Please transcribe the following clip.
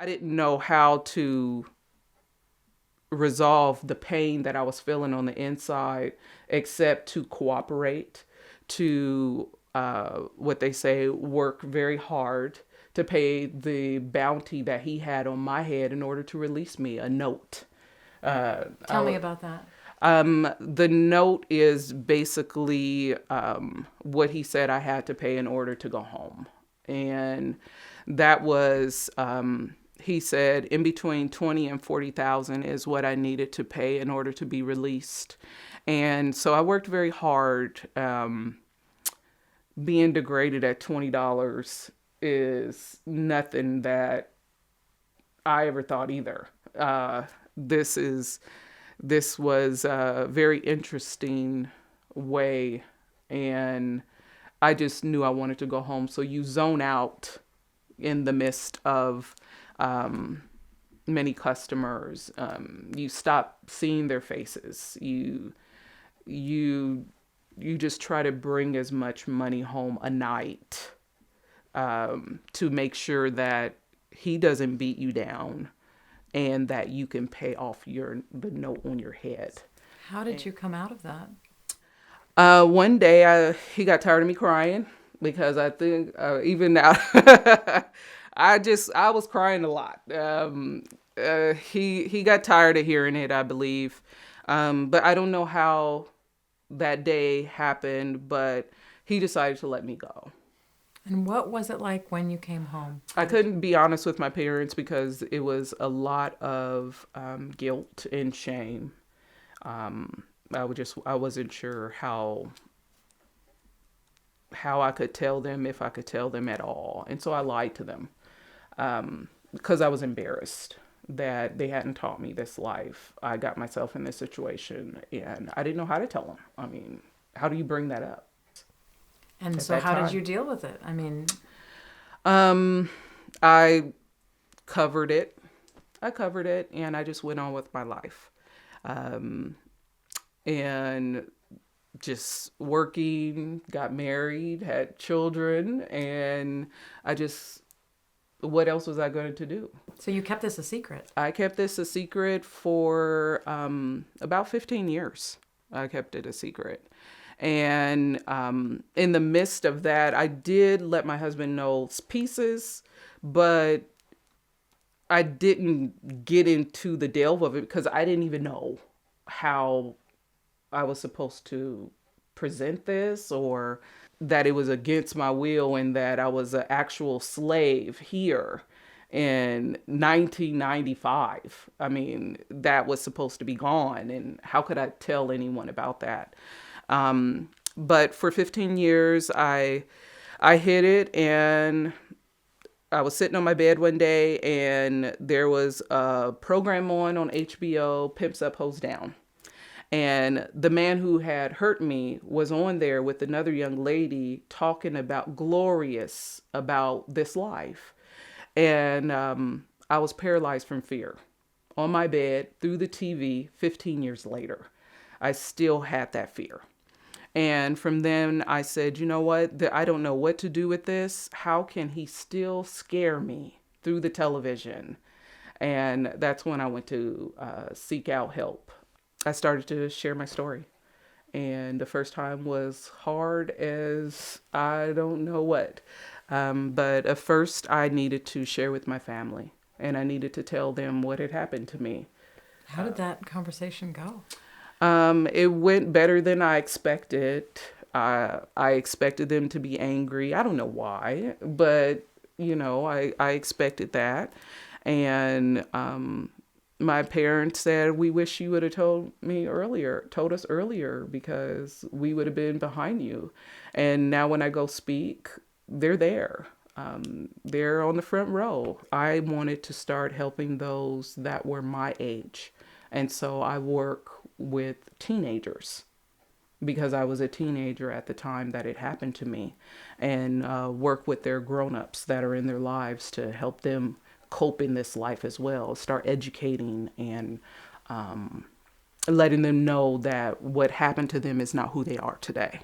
I didn't know how to resolve the pain that I was feeling on the inside except to cooperate, to what they say, work very hard to pay the bounty that he had on my head in order to release me, a note. Tell me about that. The note is basically what he said I had to pay in order to go home. And that was, he said, in between 20 and 40,000 is what I needed to pay in order to be released. And so I worked very hard. Being degraded at $20 is nothing that I ever thought either. This is this was a very interesting way, and I just knew I wanted to go home. So you zone out in the midst of many customers. You stop seeing their faces. You you just try to bring as much money home a night, to make sure that he doesn't beat you down and that you can pay off the note on your head. How did you come out of that? One day, he got tired of me crying because I think even now, I was crying a lot. He got tired of hearing it, I believe, but I don't know how that day happened, but he decided to let me go. And what was it like when you came home? I couldn't be honest with my parents because it was a lot of guilt and shame. I wasn't sure how I could tell them, if I could tell them at all, and so I lied to them, because I was embarrassed that they hadn't taught me this life. I got myself in this situation, and I didn't know how to tell them. I mean, how do you bring that up And at so that how did time? you deal with it? I mean, Um, I covered it. I covered it, and I just went on with my life. Um, and just working, got married, had children, and I just, what else was I going to do? so you kept this a secret. I kept this a secret for about 15 years. I kept it a secret. And in the midst of that, I did let my husband know pieces, but I didn't get into the delve of it because I didn't even know how I was supposed to present this, or that it was against my will and that I was an actual slave here in 1995. I mean, that was supposed to be gone. And how could I tell anyone about that? But for 15 years, I hid it, and I was sitting on my bed one day and there was a program on HBO, Pimps Up, Hoes Down. And the man who had hurt me was on there with another young lady talking about glorious about this life. And I was paralyzed from fear on my bed through the TV 15 years later. I still had that fear. And from then I said, you know what? I don't know what to do with this. How can he still scare me through the television? And that's when I went to seek out help. I started to share my story. And the first time was hard as I don't know what. But at first, I needed to share with my family, and I needed to tell them what had happened to me. How did that conversation go? It went better than I expected. I expected them to be angry. I don't know why, but I expected that. And my parents said, "We wish you would have told us earlier, because we would have been behind you." And now when I go speak, they're there. They're on the front row. I wanted to start helping those that were my age. And so I work with teenagers because I was a teenager at the time that it happened to me, and work with their grown-ups that are in their lives to help them cope in this life as well, start educating and letting them know that what happened to them is not who they are today.